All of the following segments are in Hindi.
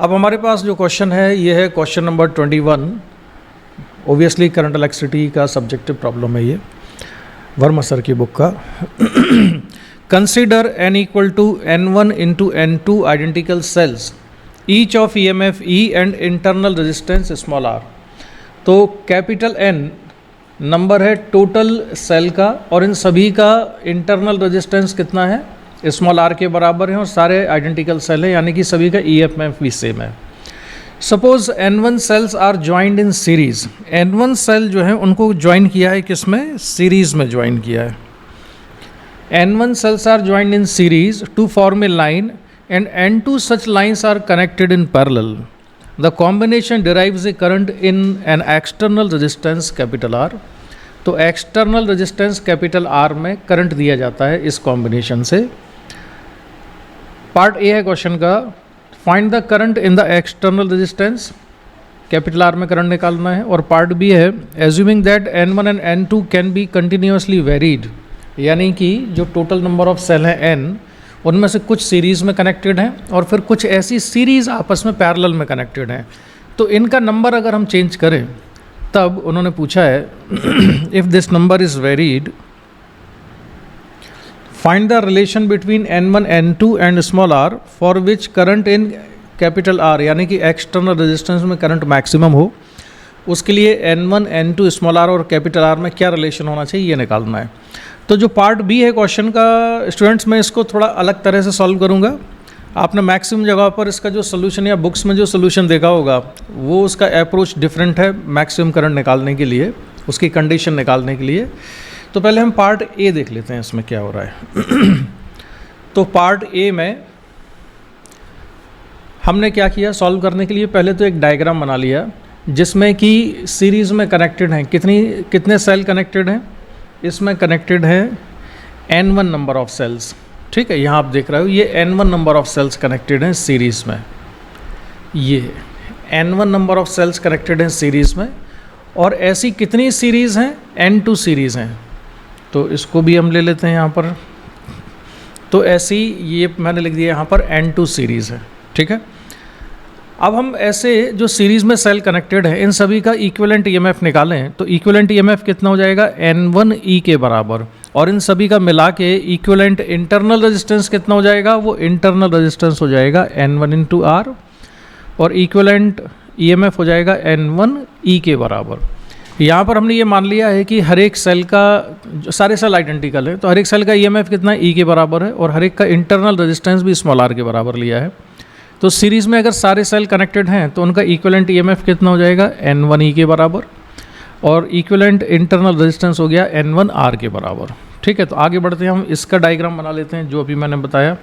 अब हमारे पास जो क्वेश्चन है ये है question number 21। Obviously current electricity का सब्जेक्टिव प्रॉब्लम है ये, वर्मा सर की बुक का। Consider n equal to n1 into n2 identical cells, each of EMF E and internal resistance small r। तो कैपिटल N नंबर है टोटल सेल का और इन सभी का इंटरनल रेजिस्टेंस कितना है, स्मॉल r के बराबर है और सारे आइडेंटिकल सेल हैं, यानी कि सभी का EMF भी सेम है। Suppose N1 cells are joined in series. N1 cell जो है उनको ज्वाइन किया है किसमें, सीरीज में ज्वाइन किया है। N1 cells are joined in series to form a line and N2 such lines are connected in parallel. The combination derives a current in an external resistance capital R. तो external resistance capital R में करंट दिया जाता है इस कॉम्बिनेशन से। पार्ट ए है क्वेश्चन का, find the current in the external resistance, capital are में करंट निकालना है। और पार्ट बी है, assuming that N1 and N2 can be continuously varied, यानी कि जो टोटल नंबर ऑफ सेल हैं n, उनमें से कुछ सीरीज़ में कनेक्टेड हैं और फिर कुछ ऐसी सीरीज़ आपस में पैरेलल में कनेक्टेड हैं। तो इनका नंबर अगर हम चेंज करें, तब उन्होंने पूछा है if this number is varied find the relation between N1 N2 and small r for which current in capital R, यानी कि एक्सटर्नल रेजिस्टेंस में करंट मैक्सिमम हो, उसके लिए N1 N2 स्मॉल r और कैपिटल R में क्या रिलेशन होना चाहिए ये निकालना है। तो जो पार्ट बी है क्वेश्चन का, स्टूडेंट्स मैं इसको थोड़ा अलग तरह से सॉल्व करूंगा। आपने मैक्सिमम जगह पर इसका जो सोल्यूशन या बुक्स में जो सोल्यूशन देखा होगा वो उसका अप्रोच डिफरेंट है मैक्सिमम करंट निकालने के लिए, उसकी कंडीशन निकालने के लिए। तो पहले हम पार्ट ए देख लेते हैं इसमें क्या हो रहा है। तो पार्ट ए में हमने क्या किया सॉल्व करने के लिए, पहले तो एक डायग्राम बना लिया जिसमें कि सीरीज़ में कनेक्टेड हैं कितने सेल कनेक्टेड हैं। इसमें कनेक्टेड है N1 नंबर ऑफ सेल्स, ठीक है, यहाँ आप देख रहे हो ये N1 number of cells connected हैं सीरीज़ में, ये N1 number of cells connected हैं सीरीज़ में। और ऐसी कितनी सीरीज़ हैं, N2 सीरीज़ हैं। तो इसको भी हम ले लेते हैं यहाँ पर। तो ऐसी ये मैंने लिख दिया यहाँ पर N2 सीरीज़ है, ठीक है। अब हम ऐसे जो सीरीज़ में सेल कनेक्टेड हैं इन सभी का इक्विवेलेंट EMF निकालें, तो इक्विवेलेंट EMF कितना हो जाएगा, N1E के बराबर। और इन सभी का मिला के इक्विवेलेंट इंटरनल रेजिस्टेंस कितना हो जाएगा, वो इंटरनल रेजिस्टेंस हो जाएगा N1 इंटू R, और इक्विवेलेंट EMF हो जाएगा N1E के बराबर। यहाँ पर हमने ये मान लिया है कि हर एक सेल का, सारे सेल आइडेंटिकल है, तो हर एक सेल का EMF कितना E के बराबर है और हर एक का इंटरनल रेजिस्टेंस भी स्मॉल r के बराबर लिया है। तो सीरीज़ में अगर सारे सेल कनेक्टेड हैं तो उनका इक्विवेलेंट EMF कितना हो जाएगा, N1E के बराबर, और इक्विवेलेंट इंटरनल रेजिस्टेंस हो गया N1R के बराबर, ठीक है। तो आगे बढ़ते हैं, हम इसका डायग्राम बना लेते हैं जो अभी मैंने बताया।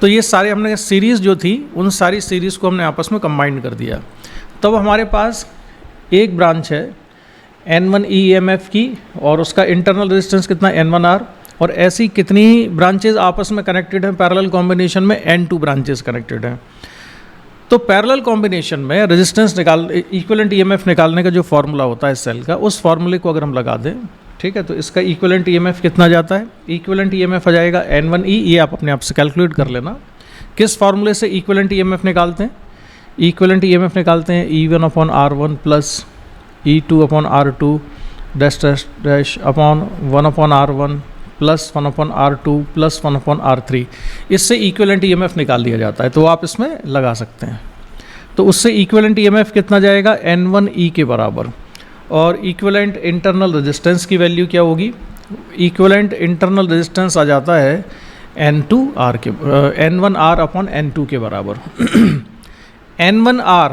तो ये सारे हमने सीरीज़ जो थी उन सारी सीरीज़ को हमने आपस में कंबाइन कर दिया। तब हमारे पास एक ब्रांच है N1E EMF की और उसका इंटरनल रेजिस्टेंस कितना, N1R। और ऐसी कितनी ब्रांचेज आपस में कनेक्टेड हैं पैरेलल कॉम्बिनेशन में, N2 ब्रांचेस कनेक्टेड हैं। तो पैरेलल कॉम्बिनेशन में रेजिस्टेंस इक्विवेलेंट EMF निकालने का जो फार्मूला होता है सेल का, उस फार्मूले को अगर हम लगा दें, ठीक है, तो इसका इक्विवेलेंट EMF कितना जाता है, इक्विवेलेंट EMF आ जाएगा N1E। ये आप अपने आप से कैलकुलेट कर लेना। किस फार्मूले से इक्विवेलेंट EMF निकालते हैं, इक्विवेलेंट EMF निकालते हैं E1/R1 plus E2/R2 dash dash dash upon 1/R1 plus 1/R2 plus 1/R3। इससे इक्विवेलेंट EMF निकाल लिया जाता है, तो आप इसमें लगा सकते हैं। तो उससे इक्विवेलेंट EMF कितना जाएगा, N1E के बराबर। और इक्विवेलेंट इंटरनल रेजिस्टेंस की वैल्यू क्या होगी, इक्विवेलेंट इंटरनल रेजिस्टेंस आ जाता है N2R के N1R/N2 के बराबर। N1R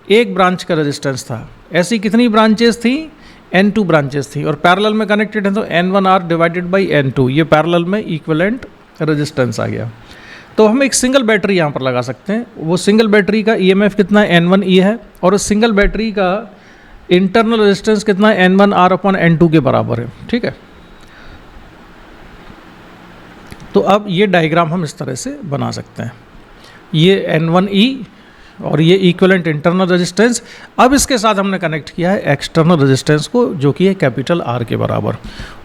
एक ब्रांच का रेजिस्टेंस था, ऐसी कितनी ब्रांचेस थी, N2 ब्रांचेस थी, और पैरेलल में कनेक्टेड है तो N1R डिवाइडेड बाई N2, ये पैरेलल में इक्विवेलेंट रेजिस्टेंस आ गया। तो हम एक सिंगल बैटरी यहाँ पर लगा सकते हैं। वो सिंगल बैटरी का EMF कितना है, N1E है, और उस सिंगल बैटरी का इंटरनल रेजिस्टेंस कितना है, N1R/N2 के बराबर है, ठीक है। तो अब ये डायग्राम हम इस तरह से बना सकते हैं। ये N1E और ये इक्विवेलेंट इंटरनल रेजिस्टेंस। अब इसके साथ हमने कनेक्ट किया है एक्सटर्नल रेजिस्टेंस को, जो कि है कैपिटल आर के बराबर।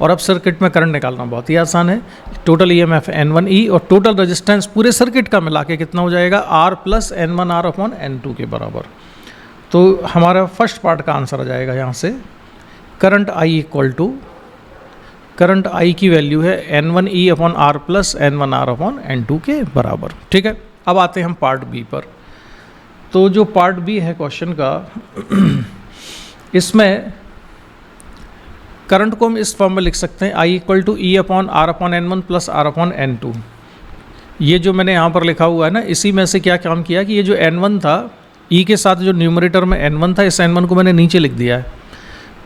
और अब सर्किट में करंट निकालना बहुत ही आसान है। टोटल ईएमएफ N1E और टोटल रेजिस्टेंस पूरे सर्किट का मिला के कितना हो जाएगा, R plus N1R upon N2 के बराबर। तो हमारा फर्स्ट पार्ट का आंसर आ जाएगा यहाँ से, current I equal to, current I की वैल्यू है N1E upon R plus N1R upon N2 के बराबर। ठीक है, अब आते हैं हम पार्ट बी पर। तो जो पार्ट बी है क्वेश्चन का, इसमें करंट को हम इस फॉर्म में लिख सकते हैं, I equal to E upon R upon N1 plus R upon N2। ये जो मैंने यहाँ पर लिखा हुआ है ना, इसी में से क्या काम किया कि ये जो N1 था, E के साथ जो न्यूमरेटर में N1 था, इस N1 को मैंने नीचे लिख दिया है।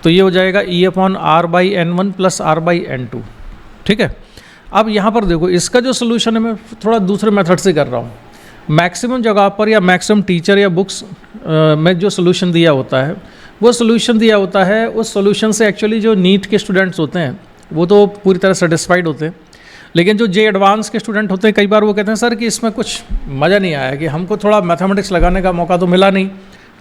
तो ये हो जाएगा E upon R by N1 plus R by N2। ठीक है, अब यहाँ पर देखो, इसका जो सोल्यूशन है मैं थोड़ा दूसरे मेथड से कर रहा हूँ। मैक्सिमम जगह पर या मैक्सिमम टीचर या बुक्स में जो सोल्यूशन दिया होता है, वो सोल्यूशन दिया होता है, उस सोल्यूशन से एक्चुअली जो नीट के स्टूडेंट्स होते हैं वो तो पूरी तरह सेटिस्फाइड होते हैं, लेकिन जो जे एडवांस के स्टूडेंट होते हैं कई बार वो कहते हैं सर कि इसमें कुछ मज़ा नहीं आया, कि हमको थोड़ा मैथमेटिक्स लगाने का मौका तो मिला नहीं।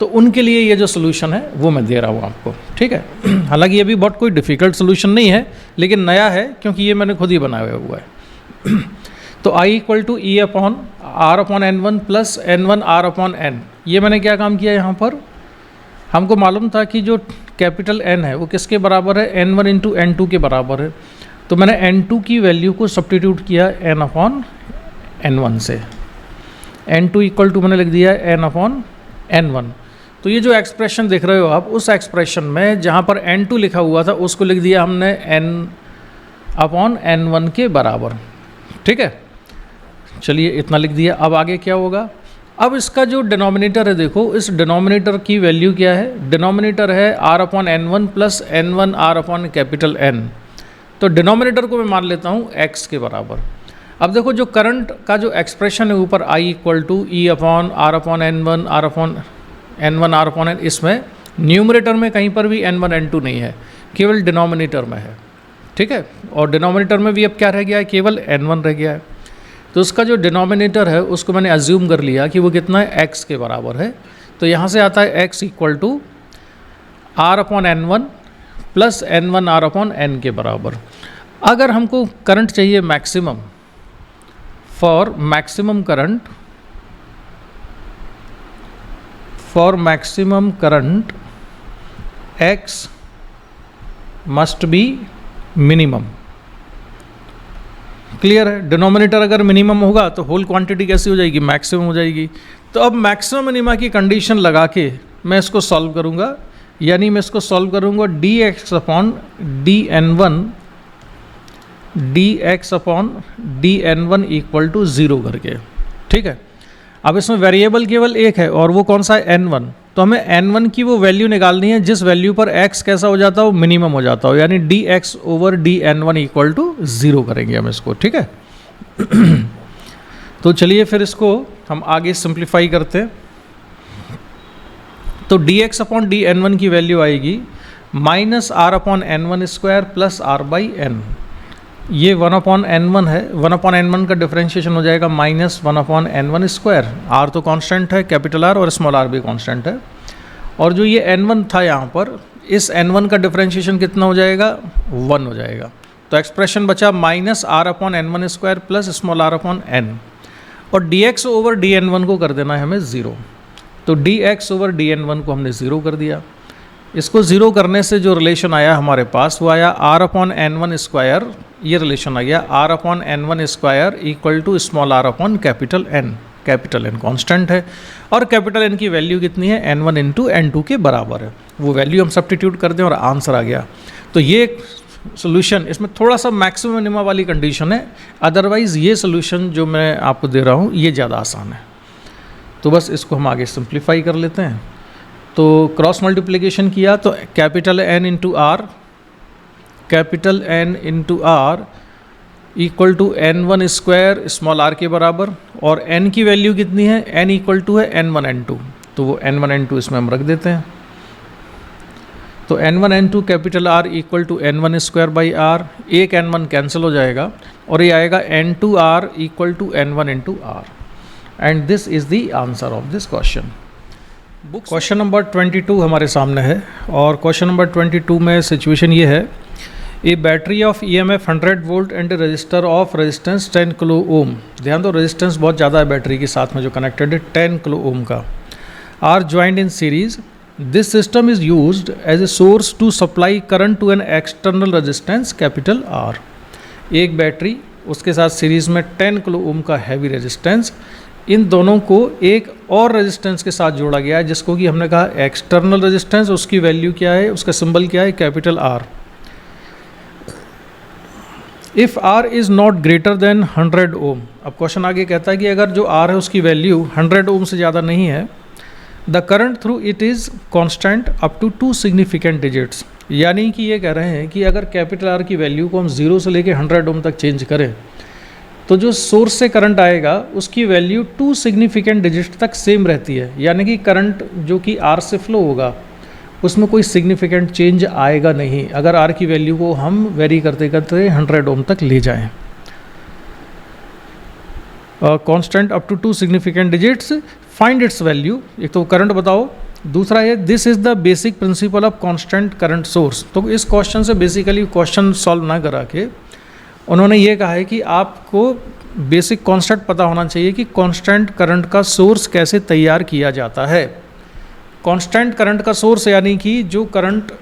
तो उनके लिए ये जो सोल्यूशन है वो मैं दे रहा हूँ आपको। ठीक है, हालांकि ये भी बहुत कोई डिफ़िकल्ट सोल्यूशन नहीं है, लेकिन नया है क्योंकि ये मैंने खुद ही बनाया हुआ है। तो I equal to E upon R upon N1 plus N1 R upon N। ये मैंने क्या काम किया यहाँ पर, हमको मालूम था कि जो कैपिटल N है वो किसके बराबर है, N1 इंटू N2 के बराबर है। तो मैंने N2 की वैल्यू को सब्स्टिट्यूट किया N अपॉन N1 से। N2 इक्वल टू मैंने लिख दिया N अपॉन N1। तो ये जो एक्सप्रेशन देख रहे हो आप, उस एक्सप्रेशन में जहाँ पर N2 लिखा हुआ था उसको लिख दिया हमने N अपॉन N1 के बराबर। ठीक है, चलिए इतना लिख दिया। अब आगे क्या होगा, अब इसका जो डिनोमिनेटर है देखो, इस डिनोमिनेटर की वैल्यू क्या है, डिनोमिनेटर है R upon N1 plus N1 R upon capital N। तो डिनोमिनेटर को मैं मान लेता हूँ X के बराबर। अब देखो जो करंट का जो एक्सप्रेशन है ऊपर, I equal to E upon R upon N1 R upon N1 R upon N, इसमें न्यूमरेटर में कहीं पर भी N1 N2 नहीं है, केवल डिनोमिनेटर में है। ठीक है, और डिनोमिनेटर में भी अब क्या रह गया है, केवल N1 रह गया है। तो उसका जो डिनोमिनेटर है उसको मैंने अज्यूम कर लिया कि वो कितना है, X के बराबर है। तो यहाँ से आता है X equal to R upon N1 plus N1 R upon N के बराबर। अगर हमको करंट चाहिए maximum, for maximum current, for maximum current X must be minimum. Clear है, डिनोमिनेटर अगर मिनिमम होगा तो होल क्वांटिटी कैसी हो जाएगी, मैक्सिमम हो जाएगी। तो अब मैक्सिमम मिनिमा की कंडीशन लगा के मैं इसको सॉल्व करूंगा, यानी मैं इसको सॉल्व करूंगा dx upon dn1, dx upon dn1 equal to 0 करके। ठीक है, अब इसमें वेरिएबल केवल एक है और वो कौन सा है, n1। तो हमें n1 की वो वैल्यू निकालनी है जिस वैल्यू पर x कैसा हो जाता हो, मिनिमम हो जाता हो, यानी dx over dn1 equal to 0 करेंगे हम इसको। ठीक है, तो चलिए फिर इसको हम आगे सिंप्लीफाई करते हैं। तो dx अपॉन dn1 की वैल्यू आएगी minus R upon N1 square plus R by N। ये 1 अपॉन N1 है, 1 अपॉन N1 का डिफरेंशिएशन हो जाएगा minus 1 upon N1 square. R तो कांस्टेंट है, कैपिटल R, और स्मॉल r भी कांस्टेंट है। और जो ये N1 था यहाँ पर, इस N1 का डिफरेंशिएशन कितना हो जाएगा, 1 हो जाएगा। तो एक्सप्रेशन बचा minus R upon N1 square plus small r upon N, और dx ओवर dn1 को कर देना है हमें 0। तो dx ओवर dn1 को हमने 0 कर दिया। इसको 0 करने से जो रिलेशन आया हमारे पास वो आया R अपॉन N1 स्क्वायर, ये रिलेशन आ गया R upon N1 square equal to small r upon capital N। Capital N constant है और कैपिटल N की वैल्यू कितनी है, N1 इंटू N2 के बराबर है। वो वैल्यू हम सब्स्टिट्यूट कर दें और आंसर आ गया। तो ये सोल्यूशन, इसमें थोड़ा सा मैक्सिमम मिनिमा वाली कंडीशन है, अदरवाइज़ ये सोल्यूशन जो मैं आपको दे रहा हूँ ये ज़्यादा आसान है। तो बस इसको हम आगे सिंप्लीफाई कर लेते हैं। तो क्रॉस मल्टीप्लिकेशन किया तो capital N into R, capital N into R equal to N1 square small r के बराबर, और N की वैल्यू कितनी है, N इक्वल टू है N1 N2। तो वो N1 N2 इसमें हम रख देते हैं। तो N1 N2 capital R equal to N1 square by R, एक N1 कैंसिल हो जाएगा और ये आएगा N2R equal to N1 into R। And this is the answer of this question. Question number 22 हमारे सामने है और क्वेश्चन नंबर 22 में सिचुएशन ये है, a battery of EMF 100 volt and resistor of resistance 10 kilo ohm. ध्यान दो, रेजिस्टेंस बहुत ज़्यादा है बैटरी के साथ में जो कनेक्टेड है 10 किलो ओम का, are joined in series. This system is used as a source to supply current to an external resistance capital R. एक बैटरी, उसके साथ सीरीज में 10 किलो ओम का हैवी रेजिस्टेंस, इन दोनों को एक और रेजिस्टेंस के साथ जोड़ा गया है जिसको कि हमने कहा एक्सटर्नल रेजिस्टेंस। उसकी वैल्यू क्या है, उसका सिंबल क्या है, capital R. If R is not greater than 100 ohm. अब क्वेश्चन आगे कहता है कि अगर जो आर है उसकी वैल्यू 100 ओम से ज़्यादा नहीं है, the current through it is constant up to 2 significant digits. यानी कि ये कह रहे हैं कि अगर कैपिटल आर की वैल्यू को हम 0 से लेकर 100 ओम तक चेंज करें तो जो सोर्स से करंट आएगा उसकी वैल्यू 2 सिग्निफिकेंट डिजिट तक सेम रहती है। यानी कि करंट जो कि आर से फ्लो होगा उसमें कोई सिग्निफिकेंट चेंज आएगा नहीं अगर आर की वैल्यू को हम वेरी करते करते 100 ओम तक ले जाएं। Constant up to 2 significant digits, find its value. एक तो करंट बताओ, दूसरा है this is the basic principle of constant current source. तो इस क्वेश्चन से बेसिकली क्वेश्चन सॉल्व ना करा के उन्होंने ये कहा है कि आपको बेसिक कॉन्सेप्ट पता होना चाहिए कि कांस्टेंट करंट का सोर्स कैसे तैयार किया जाता है। कांस्टेंट करंट का सोर्स यानी कि जो करंट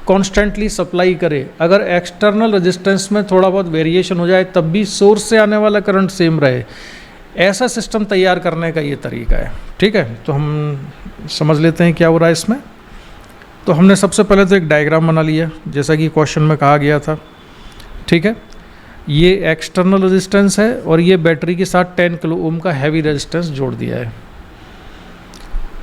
कॉन्स्टेंटली सप्लाई करे, अगर एक्सटर्नल रेजिस्टेंस में थोड़ा बहुत वेरिएशन हो जाए तब भी सोर्स से आने वाला करंट सेम रहे, ऐसा सिस्टम तैयार करने का ये तरीका है। ठीक है, तो हम समझ लेते हैं क्या हो रहा है इसमें। तो हमने सबसे पहले तो एक डायग्राम बना लिया जैसा कि क्वेश्चन में कहा गया था। ठीक है, ये एक्सटर्नल रेजिस्टेंस है और ये बैटरी के साथ 10 किलो ओम का हैवी रेजिस्टेंस जोड़ दिया है।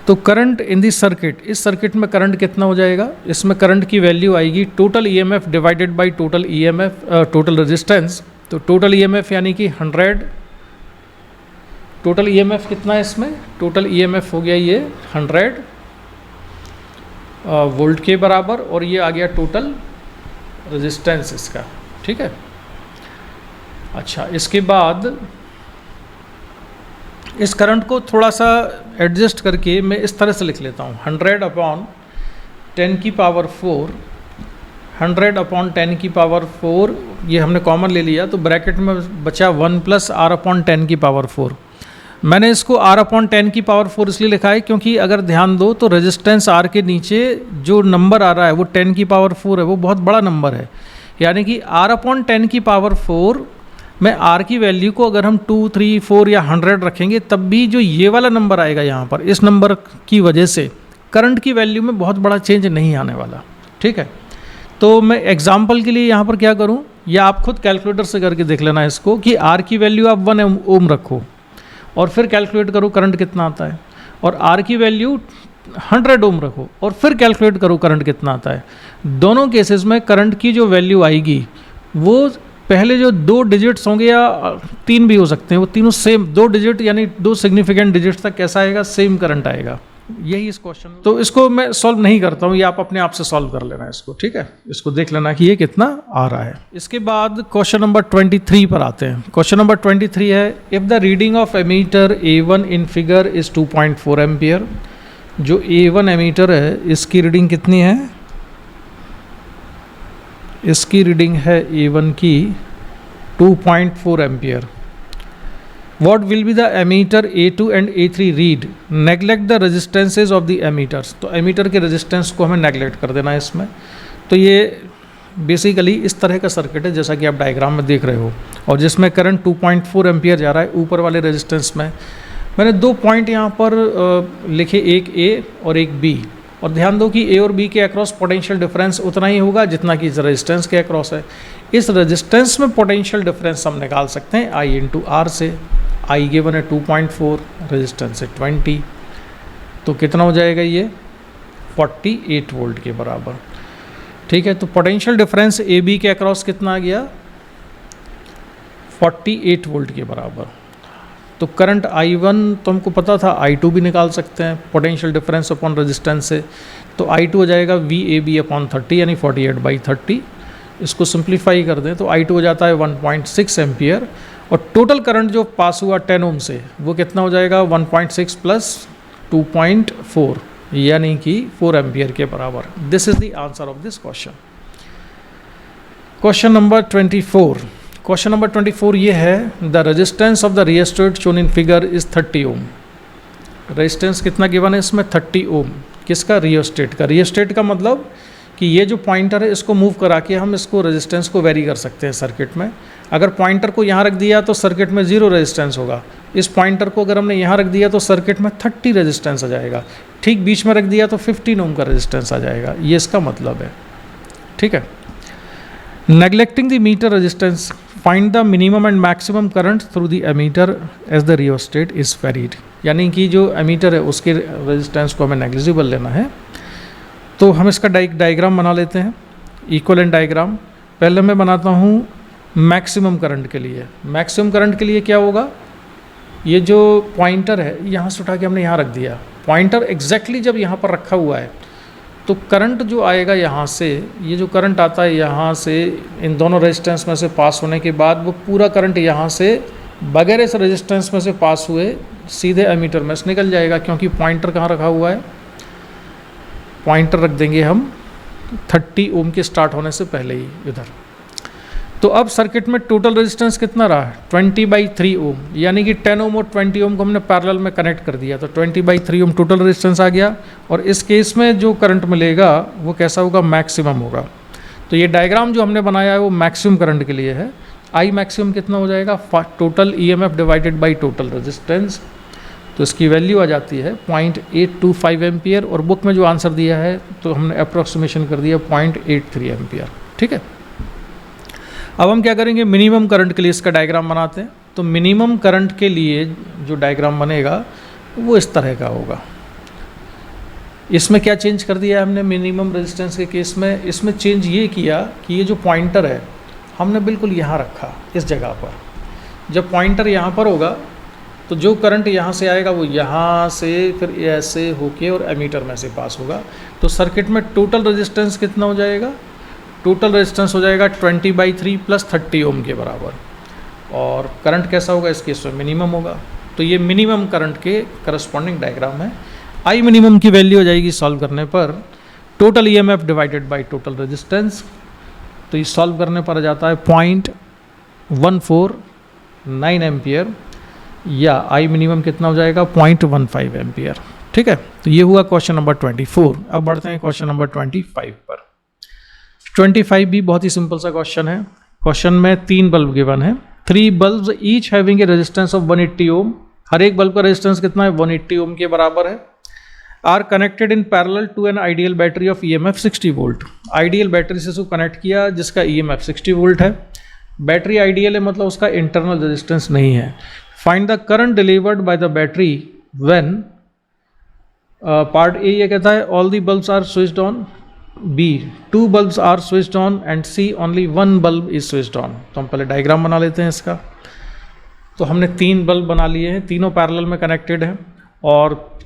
तो करंट इन दिस सर्किट, इस सर्किट में करंट कितना हो जाएगा, इसमें करंट की वैल्यू आएगी total EMF divided by total EMF total resistance. तो टोटल EMF यानी कि 100, टोटल EMF कितना है इसमें, टोटल EMF हो गया ये 100 वोल्ट के बराबर और ये आ गया टोटल रेजिस्टेंस इसका। ठीक है, अच्छा इसके बाद इस करंट को थोड़ा सा एडजस्ट करके मैं इस तरह से लिख लेता हूँ, 100 अपॉन 10 की पावर 4, 100 अपॉन 10 की पावर 4, ये हमने कॉमन ले लिया तो ब्रैकेट में बचा 1 प्लस आर अपॉन 10 की पावर 4। मैंने इसको r अपॉन 10 की पावर 4 इसलिए लिखा है क्योंकि अगर ध्यान दो तो रेजिस्टेंस r के नीचे जो नंबर आ रहा है वो 10 की पावर 4 है, वो बहुत बड़ा नंबर है। यानी कि r अपॉन 10 की पावर 4 में r की वैल्यू को अगर हम 2, 3, 4 या 100 रखेंगे तब भी जो ये वाला नंबर आएगा यहाँ पर, इस नंबर की वजह से करंट की वैल्यू में बहुत बड़ा चेंज नहीं आने वाला। ठीक है, तो मैं एग्जाम्पल के लिए यहाँ पर क्या करूँ, या आप खुद कैलकुलेटर से करके देख लेना इसको कि r की वैल्यू आप 1 ओम रखो और फिर कैलकुलेट करो करंट कितना आता है, और r की वैल्यू 100 ओम रखो और फिर कैलकुलेट करो करंट कितना आता है। दोनों केसेस में करंट की जो वैल्यू आएगी वो पहले जो 2 डिजिट्स होंगे या 3 भी हो सकते हैं, वो तीनों सेम 2 डिजिट यानी 2 सिग्निफिकेंट डिजिट तक कैसा आएगा, सेम करंट आएगा। यही इस क्वेश्चन, तो इसको मैं सॉल्व नहीं करता हूँ, ये आप अपने आप से सॉल्व कर लेना इसको। ठीक है, इसको देख लेना कि ये कितना आ रहा है। इसके बाद क्वेश्चन नंबर 23 पर आते हैं। क्वेश्चन नंबर 23 है, if the reading of ammeter A1 in figure is 2.4 ampere. जो A1 एमीटर है इसकी रीडिंग कितनी है, इसकी रीडिंग है A1 की 2.4 ampere. What will be the emitter A2 and A3 read? Neglect the resistances of the emitters। तो एमीटर के रेजिस्टेंस को हमें नेगलेक्ट कर देना है इसमें। तो ये बेसिकली इस तरह का सर्किट है जैसा कि आप डायग्राम में देख रहे हो, और जिसमें करंट 2.4 एम्पियर जा रहा है ऊपर वाले रेजिस्टेंस में। मैंने 2 पॉइंट यहाँ पर लिखे, एक A और एक B, और ध्यान दो कि A और B के अक्रॉस पोटेंशियल डिफरेंस उतना ही होगा जितना कि इस रेजिस्टेंस के अक्रॉस है। इस रेजिस्टेंस में पोटेंशियल डिफरेंस हम निकाल सकते हैं I इंटू R से। I गिवन है 2.4, रेजिस्टेंस है 20, तो कितना हो जाएगा ये 48 वोल्ट के बराबर। ठीक है, तो पोटेंशियल डिफरेंस ए बी के अक्रॉस कितना आ गया 48 वोल्ट के बराबर। तो करंट I1 तो हमको पता था, I2 भी निकाल सकते हैं पोटेंशियल डिफरेंस अपॉन रेजिस्टेंस से। तो I2 हो जाएगा VAB अपॉन 30 यानी 48/30। इसको सिंप्लीफाई कर दें तो I2 हो जाता है 1.6 एम्पियर, और टोटल करंट जो पास हुआ 10 ओम से वो कितना हो जाएगा 1.6 प्लस 2.4 यानी कि 4 एम्पियर के बराबर। This is the answer of this question. Question number 24। Question number 24 ये है, the resistance of the rheostat shown in figure is 30 ohm. Resistance कितना गिवन है इसमें 30 ओम। किसका? रियोस्टेट का। रियोस्टेट का मतलब कि ये जो पॉइंटर है इसको मूव करा के हम इसको रेजिस्टेंस को वेरी कर सकते हैं सर्किट में। अगर पॉइंटर को यहाँ रख दिया तो सर्किट में 0 रेजिस्टेंस होगा। इस पॉइंटर को अगर हमने यहाँ रख दिया तो सर्किट में 30 रेजिस्टेंस आ जाएगा। ठीक बीच में रख दिया तो 15 ओम का रेजिस्टेंस आ जाएगा। ये इसका मतलब है। ठीक है। Neglecting the meter resistance, find the minimum and maximum current through the ammeter as the rheostat is varied. यानी कि जो एमीटर है उसके रेजिस्टेंस को हमें नेग्लिजिबल लेना है। तो हम इसका डायग्राम बना लेते हैं, इक्विवेलेंट डायग्राम। पहले मैं बनाता हूँ मैक्सिमम करंट के लिए। मैक्सिमम करंट के लिए क्या होगा, ये जो पॉइंटर है यहाँ से उठा के हमने यहाँ रख दिया। पॉइंटर एग्जैक्टली जब यहाँ पर रखा हुआ है तो करंट जो आएगा यहाँ से, ये जो करंट आता है यहाँ से इन दोनों रेजिस्टेंस में से पास होने के बाद वो पूरा करंट यहाँ से बगैर इस रेजिस्टेंस में से पास हुए सीधे एमीटर में से निकल जाएगा, क्योंकि पॉइंटर कहाँ रखा हुआ है। पॉइंटर रख देंगे हम 30 ओम के स्टार्ट होने से पहले ही इधर। तो अब सर्किट में टोटल रेजिस्टेंस कितना रहा, 20/3 ओम, यानी कि 10 ओम और 20 ओम को हमने पैरेलल में कनेक्ट कर दिया तो 20/3 ओम टोटल रेजिस्टेंस आ गया। और इस केस में जो करंट मिलेगा वो कैसा होगा, मैक्सिमम होगा। तो ये डायग्राम जो हमने बनाया है वो मैक्सिमम करंट के लिए है। आई मैक्सिमम कितना हो जाएगा, total EMF divided by total resistance. तो इसकी वैल्यू आ जाती है 0.825 एम्पियर, और बुक में जो आंसर दिया है तो हमने अप्रोक्सीमेशन कर दिया 0.83 एम्पियर। ठीक है। अब हम क्या करेंगे, मिनिमम करंट के लिए इसका डायग्राम बनाते हैं। तो मिनिमम करंट के लिए जो डायग्राम बनेगा वो इस तरह का होगा। इसमें क्या चेंज कर दिया है हमने मिनिमम रेजिस्टेंस के केस में, इसमें चेंज ये किया कि ये जो पॉइंटर है हमने बिल्कुल यहाँ रखा इस जगह पर। जब पॉइंटर यहाँ पर होगा तो जो करंट यहाँ से आएगा वो यहाँ से फिर ऐसे होके और एमीटर में से पास होगा। तो सर्किट में टोटल रेजिस्टेंस कितना हो जाएगा, टोटल रेजिस्टेंस हो जाएगा 20/3 प्लस 30 ओम के बराबर। और करंट कैसा होगा, इस केस में मिनिमम होगा। तो ये मिनिमम करंट के करस्पॉन्डिंग डायग्राम है। आई मिनिमम की वैल्यू हो जाएगी सॉल्व करने पर total EMF divided by total resistance. तो ये सॉल्व करने पर आ जाता है 0.149 एम्पियर, या आई मिनिमम कितना हो जाएगा 0.15 एम्पियर। ठीक है। तो ये हुआ क्वेश्चन नंबर 24। अब बढ़ते हैं क्वेश्चन नंबर 25 पर। 25 भी बहुत ही सिंपल सा क्वेश्चन है। क्वेश्चन में 3 बल्ब गिवन है, 3 bulbs each having a resistance of 180 ओम। हर एक बल्ब का रेजिस्टेंस कितना है, 180 ओम के बराबर है। Are connected in parallel to an ideal battery of EMF 60 volt. Ideal battery से उसको कनेक्ट किया जिसका EMF 60 वोल्ट है। बैटरी आइडियल है मतलब उसका इंटरनल रेजिस्टेंस नहीं है। Find the current delivered by the battery when, part A ये कहता है all the bulbs are switched on, B 2 bulbs are switched on and C only 1 bulb is switched on। तो हम पहले डायग्राम बना लेते हैं इसका। तो हमने 3 बल्ब बना लिए हैं, तीनों पैरेलल में कनेक्टेड हैं, और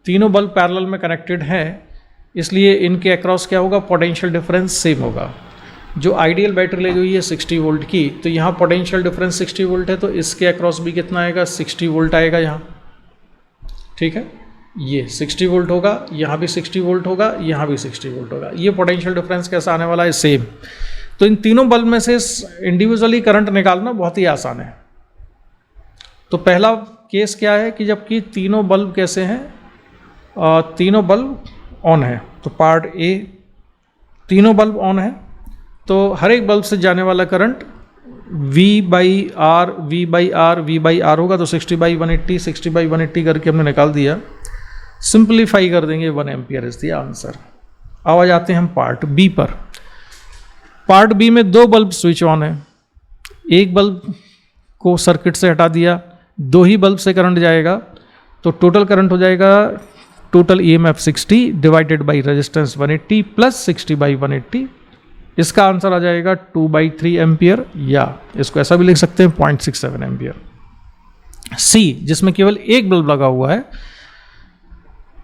तीनों बल्ब पैरेलल में कनेक्टेड हैं इसलिए इनके अक्रॉस क्या होगा, पोटेंशियल डिफरेंस सेम होगा। जो आइडियल बैटरी लगी हुई है 60 वोल्ट की, तो यहाँ पोटेंशियल डिफरेंस 60 वोल्ट है, तो इसके अक्रॉस भी कितना आएगा, 60 वोल्ट आएगा यहाँ। ठीक है। ये 60 वोल्ट होगा, यहाँ भी 60 वोल्ट होगा, यहाँ भी 60 वोल्ट होगा। ये पोटेंशियल डिफरेंस कैसा आने वाला है, सेम। तो इन तीनों बल्ब में से इंडिविजुअली करंट निकालना बहुत ही आसान है। तो पहला केस क्या है कि जबकि तीनों बल्ब कैसे हैं, तीनों बल्ब ऑन है। तो पार्ट ए, तीनों बल्ब ऑन है, तो हर एक बल्ब से जाने वाला करंट V/R होगा। तो 60/180 60/180 करके हमने निकाल दिया। सिंप्लीफाई कर देंगे 1 एम्पियर इज द आंसर। अब आ जाते हैं हम पार्ट बी पर। पार्ट बी में 2 बल्ब स्विच ऑन है, एक बल्ब को सर्किट से हटा दिया, 2 ही बल्ब से करंट जाएगा। तो टोटल करंट हो जाएगा, total EMF 60 divided by resistance 180 plus 60/180। इसका आंसर आ जाएगा 2/3 एम्पियर, या इसको ऐसा भी लिख सकते हैं 0.67 एम्पियर। सी जिसमें केवल एक बल्ब लगा हुआ है,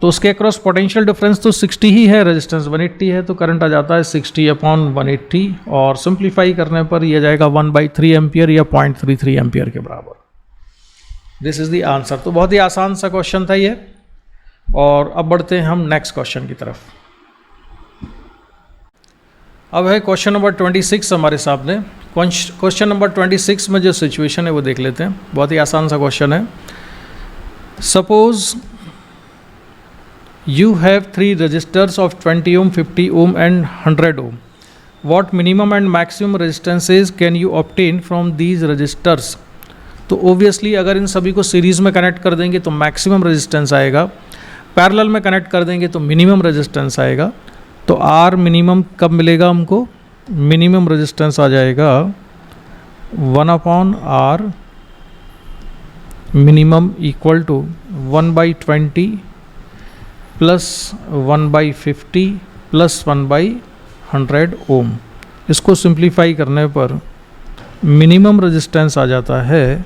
तो उसके अक्रॉस पोटेंशियल डिफरेंस तो 60 ही है, रेजिस्टेंस 180 है, तो करंट आ जाता है 60/180 और सिंप्लीफाई करने पर यह जाएगा 1/3 एम्पियर या 0.33 एम्पियर के बराबर। This is the answer. तो बहुत ही आसान सा क्वेश्चन था ये। और अब बढ़ते हैं हम नेक्स्ट क्वेश्चन की तरफ। अब है क्वेश्चन नंबर 26 हमारे सामने। क्वेश्चन नंबर 26 में जो सिचुएशन है वो देख लेते हैं। बहुत ही आसान सा क्वेश्चन है। Suppose you have 3 resistors of 20 ohm, 50 ohm and 100 ohm. What minimum and maximum resistances can you obtain from these resistors? तो obviously अगर इन सभी को सीरीज़ में कनेक्ट कर देंगे तो मैक्सिमम रेजिस्टेंस आएगा, पैरेलल में कनेक्ट कर देंगे तो मिनिमम रेजिस्टेंस आएगा। तो आर मिनिमम कब मिलेगा हमको? मिनिमम रेजिस्टेंस आ जाएगा 1/r minimum equal to 1/20 plus 1/50 plus 1/100 ohm. इसको सिंप्लीफाई करने पर मिनिमम रेजिस्टेंस आ जाता है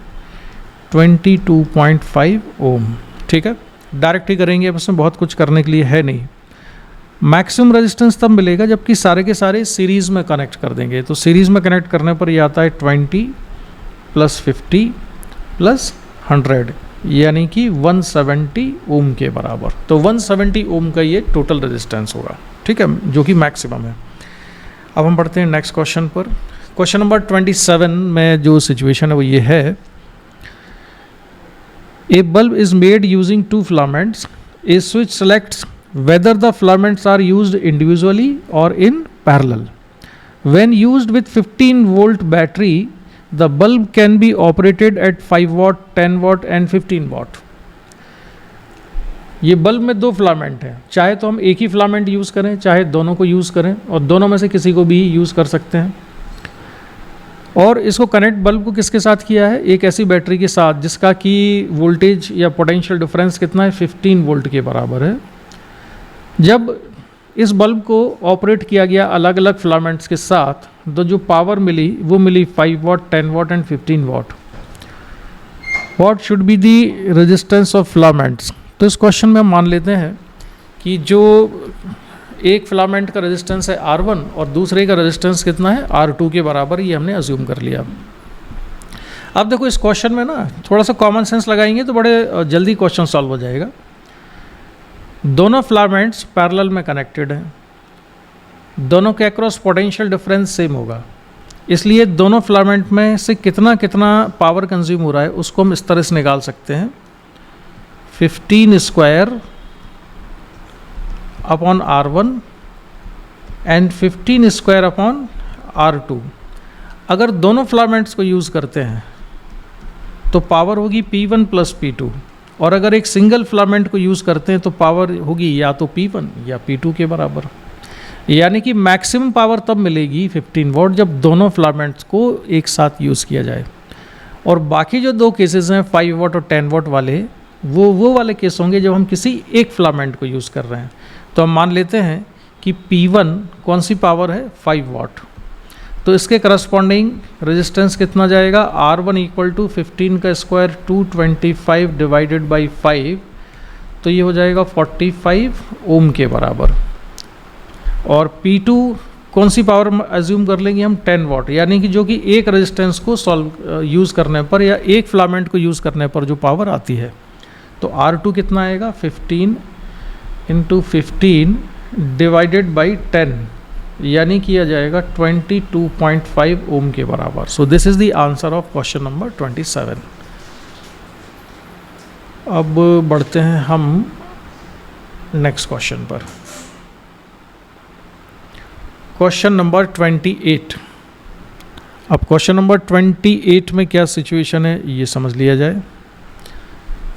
22.5 ओम। ठीक है, डायरेक्ट ही करेंगे, अब इसमें बहुत कुछ करने के लिए है नहीं। मैक्सिमम रेजिस्टेंस तब मिलेगा जबकि सारे के सारे सीरीज़ में कनेक्ट कर देंगे। तो सीरीज़ में कनेक्ट करने पर ये आता है 20 प्लस 50 प्लस 100 यानी कि 170 ओम के बराबर। तो 170 ओम का ये टोटल रेजिस्टेंस होगा। ठीक है, जो कि मैक्सिमम है। अब हम बढ़ते हैं नेक्स्ट क्वेश्चन पर। क्वेश्चन नंबर 27 में जो सिचुएशन है वो ये है। A bulb is made using 2 filaments. A switch selects whether the filaments are used individually or in parallel. When used with 15 volt battery, the bulb can be operated at 5 watt, 10 watt and 15 watt. ये बल्ब में 2 फिलामेंट हैं, चाहे तो हम एक ही फिलामेंट यूज़ करें, चाहे दोनों को यूज़ करें, और दोनों में से किसी को भी यूज़ कर सकते हैं। और इसको कनेक्ट बल्ब को किसके साथ किया है? एक ऐसी बैटरी के साथ जिसका कि वोल्टेज या पोटेंशियल डिफरेंस कितना है? 15 वोल्ट के बराबर है। जब इस बल्ब को ऑपरेट किया गया अलग अलग फिलामेंट्स के साथ, तो जो पावर मिली वो मिली 5 watt, 10 watt and 15 watt. What should be the resistance of filaments? तो इस क्वेश्चन में हम मान लेते हैं कि जो एक फिलामेंट का रेजिस्टेंस है R1 और दूसरे का रेजिस्टेंस कितना है? R2 के बराबर। ये हमने अज्यूम कर लिया। अब देखो इस क्वेश्चन में ना थोड़ा सा कॉमन सेंस लगाएंगे तो बड़े जल्दी क्वेश्चन सॉल्व हो जाएगा। दोनों फिलामेंट्स पैरेलल में कनेक्टेड हैं, दोनों के अक्रॉस पोटेंशियल डिफरेंस सेम होगा, इसलिए दोनों फिलामेंट में से कितना कितना पावर कंज्यूम हो रहा है उसको हम इस तरह से निकाल सकते हैं। 15 square upon R1 and 15 square upon R2। अगर दोनों फिलामेंट्स को यूज़ करते हैं तो पावर होगी P1 प्लस P2, और अगर एक सिंगल फिलामेंट को यूज़ करते हैं तो पावर होगी या तो P1 या P2 के बराबर। यानी कि मैक्सिमम पावर तब मिलेगी 15 वॉट जब दोनों फिलामेंट्स को एक साथ यूज़ किया जाए। और बाकी जो 2 केसेस हैं 5 वॉट और 10 वॉट वाले, वो वाले केस होंगे जब हम किसी एक फिलामेंट को यूज़ कर रहे हैं। तो हम मान लेते हैं कि P1 कौन सी पावर है? 5 वॉट। तो इसके करस्पॉन्डिंग रेजिस्टेंस कितना जाएगा? R1 इक्वल टू 15 का स्क्वायर 225 डिवाइडेड बाई 5, तो ये हो जाएगा 45 ओम के बराबर। और P2 कौन सी पावर एज्यूम कर लेंगे हम? 10 वॉट। यानी कि जो कि एक रेजिस्टेंस को यूज़ करने पर या एक फिलामेंट को यूज़ करने पर जो पावर आती है। तो R2 कितना आएगा? 15 इंटू 15 डिवाइडेड बाई 10, यानी किया जाएगा 22.5 ओम के बराबर। So this is the answer of question number 27। अब बढ़ते हैं हम नेक्स्ट क्वेश्चन पर। Question number 28। अब क्वेश्चन नंबर 28 में क्या सिचुएशन है ये समझ लिया जाए।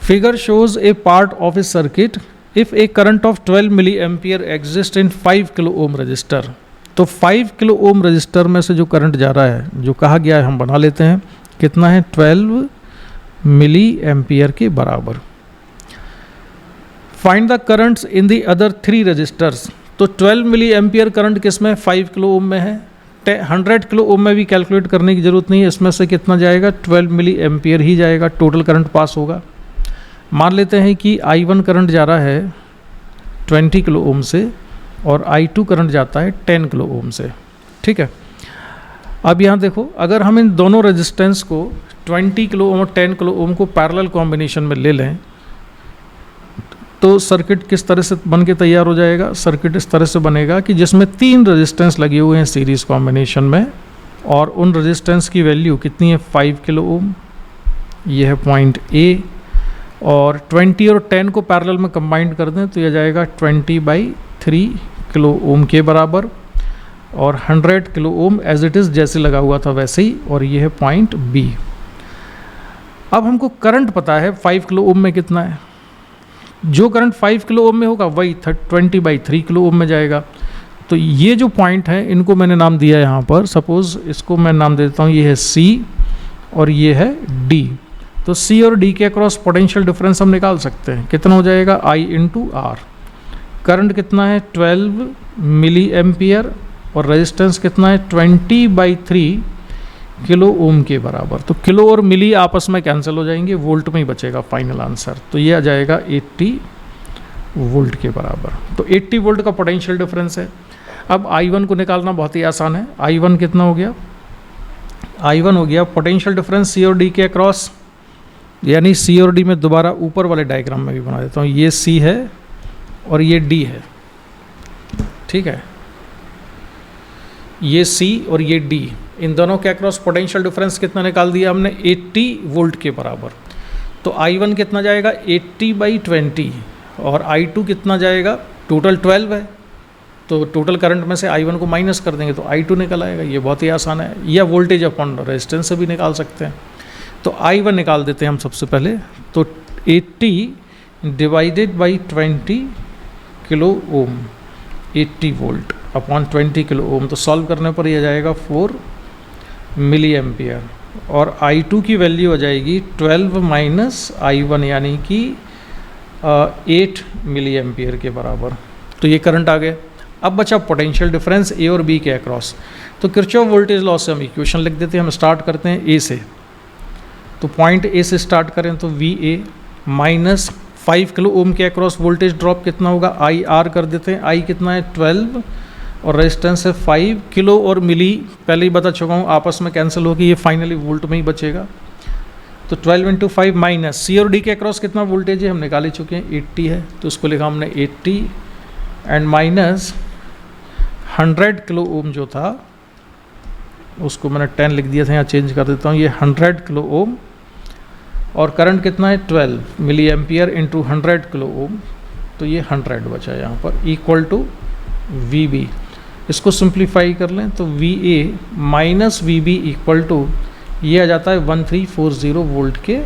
Figure shows a part of a circuit if a current of 12 milli ampere exist in 5 kilo ohm resistor. तो 5 किलो ओम रजिस्टर में से जो करंट जा रहा है, जो कहा गया है, हम बना लेते हैं। कितना है? 12 मिली एम्पियर के बराबर। Find the currents in the other 3 resistors. तो 12 मिली एम्पियर करंट किस में? 5 किलो ओम में है। 100 किलो ओम में भी कैलकुलेट करने की ज़रूरत नहीं है। इसमें से कितना जाएगा? 12 मिली एम्पियर ही जाएगा, टोटल करंट पास होगा। मान लेते हैं कि I1 करंट जा रहा है 20 किलो ओम से और I2 करंट जाता है 10 किलो ओम से। ठीक है, अब यहाँ देखो, अगर हम इन दोनों रेजिस्टेंस को 20 किलो ओम और 10 किलो ओम को पैरेलल कॉम्बिनेशन में ले लें तो सर्किट किस तरह से बन के तैयार हो जाएगा। सर्किट इस तरह से बनेगा कि जिसमें 3 रेजिस्टेंस लगे हुए हैं सीरीज़ कॉम्बिनेशन में, और उन रेजिस्टेंस की वैल्यू कितनी है 5 किलो ओम, ये है पॉइंट ए, और 20 और 10 को पैरेलल में कंबाइन कर दें तो यह जाएगा 20/3 किलो ओम के बराबर, और 100 kilo ohm as it is जैसे लगा हुआ था वैसे ही, और ये है पॉइंट बी। अब हमको करंट पता है 5 किलो ओम में कितना है, जो करंट 5 किलो ओम में होगा वही 20/3 किलो ओम में जाएगा। तो ये जो पॉइंट है इनको मैंने नाम दिया यहाँ पर, सपोज इसको मैं नाम देता हूँ, ये है C और ये है D। तो C और D के अक्रॉस पोटेंशियल डिफरेंस हम निकाल सकते हैं, कितना हो जाएगा I × R। करंट कितना है 12 मिली एम्पियर और रेजिस्टेंस कितना है 20/3 किलो ओम के बराबर। तो किलो और मिली आपस में कैंसिल हो जाएंगे, वोल्ट में ही बचेगा फाइनल आंसर। तो ये आ जाएगा 80 वोल्ट के बराबर। तो 80 वोल्ट का पोटेंशियल डिफरेंस है। अब I1 को निकालना बहुत ही आसान है। I1 कितना हो गया, I1 हो गया पोटेंशियल डिफरेंस C और D के अक्रॉस, यानी C और D में दोबारा ऊपर वाले डायग्राम में भी बना देता हूँ, ये C है और ये D है। ठीक है, ये C और ये D, इन दोनों के अक्रॉस पोटेंशियल डिफरेंस कितना निकाल दिया हमने 80 वोल्ट के बराबर। तो I1 कितना जाएगा 80/20 और I2 कितना जाएगा, टोटल 12 है तो टोटल करंट में से I1 को माइनस कर देंगे तो I2 निकल आएगा। ये बहुत ही आसान है, या वोल्टेज अपॉन रेजिस्टेंस से भी निकाल सकते हैं। तो I1 निकाल देते हैं हम सबसे पहले। तो 80/20 kilo ohm, 80 volt upon 20 kilo ohm, तो सॉल्व करने पर यह जाएगा 4 मिली एम्पियर, और I2 की वैल्यू हो जाएगी 12 माइनस I1 यानी कि 8 मिली एम्पियर के बराबर। तो ये करंट आ गया। अब बचा पोटेंशियल डिफरेंस A और B के अक्रॉस। तो किरचॉफ वोल्टेज लॉ से हम इक्वेशन लिख देते हैं। हम स्टार्ट करते हैं A से, तो पॉइंट A से स्टार्ट करें तो VA माइनस 5 किलो ओम के अक्रॉस वोल्टेज ड्रॉप कितना होगा IR कर देते हैं। I कितना है 12 और रेजिस्टेंस है 5 किलो और मिली, पहले ही बता चुका हूँ आपस में कैंसिल होगी, ये फाइनली वोल्ट में ही बचेगा। तो 12 × 5 माइनस C और D के अक्रॉस कितना वोल्टेज है हम निकाल ही चुके हैं 80 है, तो उसको लिखा हमने 80 एंड माइनस 100 किलो ओम जो था उसको मैंने 10 लिख दिया था, यहाँ चेंज कर देता हूँ, ये 100 किलो ओम, और करंट कितना है 12 milli ampere into 100 kilo ohm, तो ये 100 बचा है यहाँ पर, इक्वल टू VB। इसको सिंप्लीफाई कर लें तो VA minus VB equal to ये आ जाता है 1340 वोल्ट के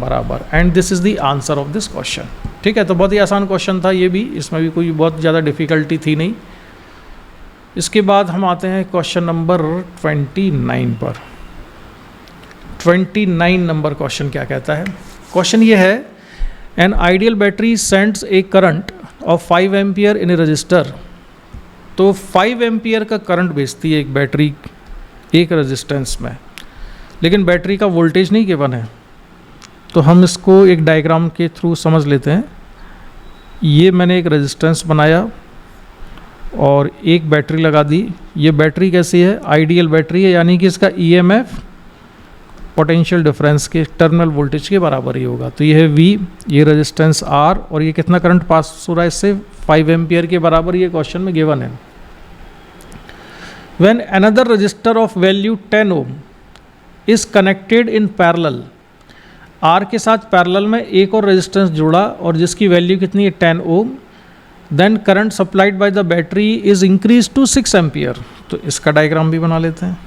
बराबर। And this is the answer of this question. ठीक है, तो बहुत ही आसान क्वेश्चन था ये भी, इसमें भी कोई बहुत ज़्यादा डिफ़िकल्टी थी नहीं। इसके बाद हम आते हैं क्वेश्चन नंबर 29 पर। 29 नंबर क्वेश्चन क्या कहता है? क्वेश्चन ये है, N ideal battery sends A current of 5 ampere in A register. तो 5 एम्पियर का करंट भेजती है एक बैटरी एक रेजिस्टेंस में, लेकिन बैटरी का वोल्टेज नहीं गिवन है। तो हम इसको एक डायग्राम के थ्रू समझ लेते हैं। ये मैंने एक रेजिस्टेंस बनाया और एक बैटरी लगा दी। ये बैटरी कैसी है? आइडियल बैटरी है, यानी कि इसका EMF पोटेंशियल डिफरेंस के टर्मिनल वोल्टेज के बराबर ही होगा। तो ये है V, ये रेजिस्टेंस R, और ये कितना करंट पास हो रहा है इससे 5 एम्पियर के बराबर, ये क्वेश्चन में गिवन है। When another resistor of value 10 ohm is connected in parallel, R के साथ पैरेलल में एक और रेजिस्टेंस जुड़ा और जिसकी वैल्यू कितनी है 10 ohm, then current supplied by the battery is increase to 6 ampere. तो इसका डायग्राम भी बना लेते हैं।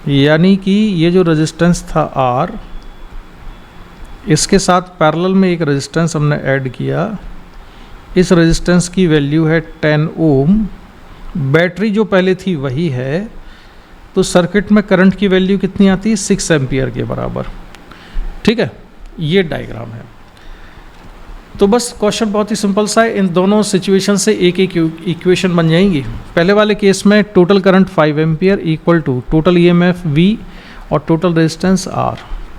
यानी कि ये जो रेजिस्टेंस था R, इसके साथ पैरेलल में एक रेजिस्टेंस हमने ऐड किया। इस रेजिस्टेंस की वैल्यू है 10 ओम, बैटरी जो पहले थी वही है, तो सर्किट में करंट की वैल्यू कितनी आती है 6 एम्पियर के बराबर। ठीक है, ये डायग्राम है। तो बस क्वेश्चन बहुत ही सिंपल सा है। इन दोनों सिचुएशन से एक एक इक्वेशन बन जाएंगी। पहले वाले केस में total current 5 ampere equal to total EMF V और टोटल रेजिस्टेंस R।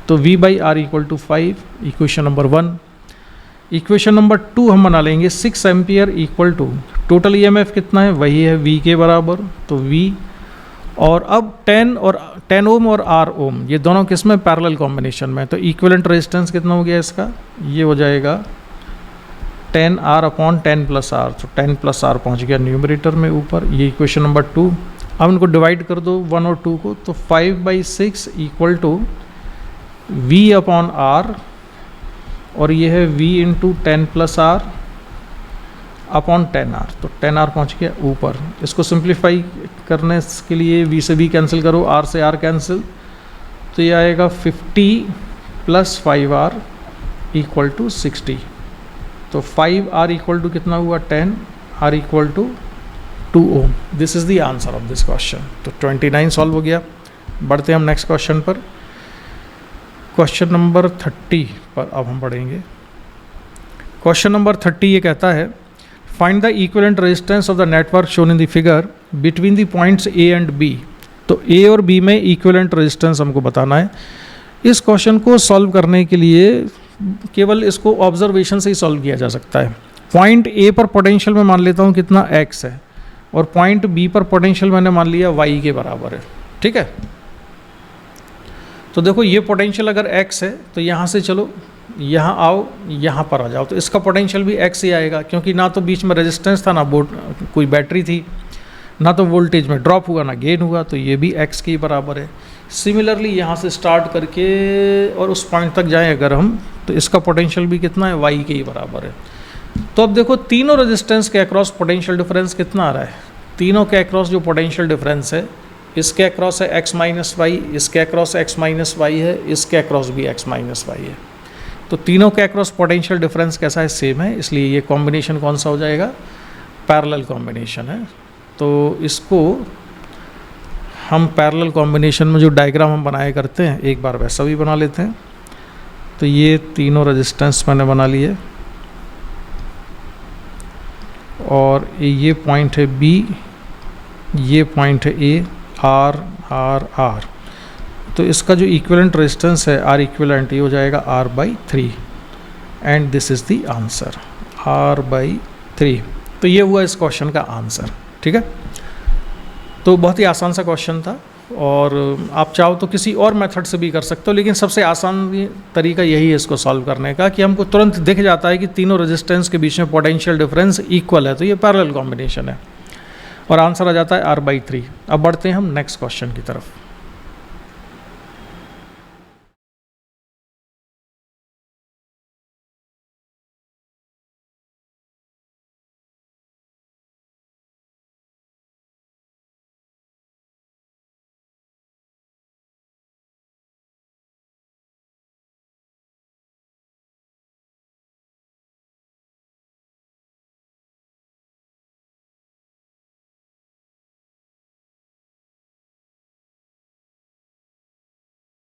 तो V/R equal to 5, equation number 1। Equation number 2 हम बना लेंगे 6 ampere equal to total EMF कितना है, वही है V के बराबर, तो V। और अब 10 ओम और R ओम ये दोनों किस में, पैरेलल कॉम्बिनेशन में, तो इक्विवेलेंट रेजिस्टेंस कितना हो गया इसका, ये हो जाएगा 10R अपॉन 10 प्लस R, तो 10 प्लस R पहुँच गया न्यूमरेटर में ऊपर, ये इक्वेशन नंबर 2। अब इनको डिवाइड कर दो 1 और 2 को, तो 5/6 equal to V upon R, और ये है V into 10 plus R upon 10R, तो 10R पहुँच गया ऊपर। इसको सिंप्लीफाई करने के लिए V से V कैंसिल करो, R से R कैंसिल, तो ये आएगा 50 प्लस 5R इक्वल टू 60, तो 5R इक्वल टू कितना हुआ 10, R equal to 2 ohm. This is the answer of this question. तो 29 सॉल्व हो गया। बढ़ते हैं हम नेक्स्ट क्वेश्चन पर। क्वेश्चन नंबर 30 पर अब हम पढ़ेंगे। क्वेश्चन नंबर 30 ये कहता है find the equivalent resistance of the network shown in the figure between the points A and B. तो ए और बी में इक्विवेलेंट रेजिस्टेंस हमको बताना है। इस क्वेश्चन को सॉल्व करने के लिए केवल इसको ऑब्जर्वेशन से ही सॉल्व किया जा सकता है। पॉइंट ए पर पोटेंशियल मैं मान लेता हूँ कितना x है, और पॉइंट बी पर पोटेंशियल मैंने मान लिया y के बराबर है, ठीक है। तो देखो ये पोटेंशियल अगर x है तो यहाँ से चलो यहाँ आओ, यहाँ पर आ जाओ, तो इसका पोटेंशियल भी x ही आएगा, क्योंकि ना तो बीच में रेजिस्टेंस था, ना कोई बैटरी थी, ना तो वोल्टेज में ड्रॉप हुआ, ना गेन हुआ, तो ये भी x के बराबर है। सिमिलरली यहाँ से स्टार्ट करके और उस पॉइंट तक जाएं अगर हम, तो इसका पोटेंशियल भी कितना है, y के ही बराबर है। तो अब देखो तीनों रेजिस्टेंस के अक्रॉस पोटेंशियल डिफरेंस कितना आ रहा है। तीनों के अक्रॉस जो पोटेंशियल डिफरेंस है, इसके अक्रॉस है x माइनस वाई, इसके अक्रॉस x माइनस वाई है, इसके अक्रॉस भी x माइनस वाई है। तो तीनों के अक्रॉस पोटेंशियल डिफरेंस कैसा है, सेम है, इसलिए ये कॉम्बिनेशन कौन सा हो जाएगा, पैरेलल कॉम्बिनेशन है। तो इसको हम पैरेलल कॉम्बिनेशन में जो डायग्राम हम बनाया करते हैं एक बार वैसा भी बना लेते हैं। तो ये तीनों रेजिस्टेंस मैंने बना लिए, और ये पॉइंट है B, ये पॉइंट है A, R R R। तो इसका जो इक्विवेलेंट रेजिस्टेंस है R इक्विवेलेंट, ये हो जाएगा R/3, and this is the answer, R/3। तो ये हुआ इस क्वेश्चन का आंसर, ठीक है। तो बहुत ही आसान सा क्वेश्चन था, और आप चाहो तो किसी और मेथड से भी कर सकते हो, लेकिन सबसे आसान तरीका यही है इसको सॉल्व करने का कि हमको तुरंत दिख जाता है कि तीनों रेजिस्टेंस के बीच में पोटेंशियल डिफरेंस इक्वल है, तो ये पैरेलल कॉम्बिनेशन है, और आंसर आ जाता है R/3। अब बढ़ते हैं हम नेक्स्ट क्वेश्चन की तरफ।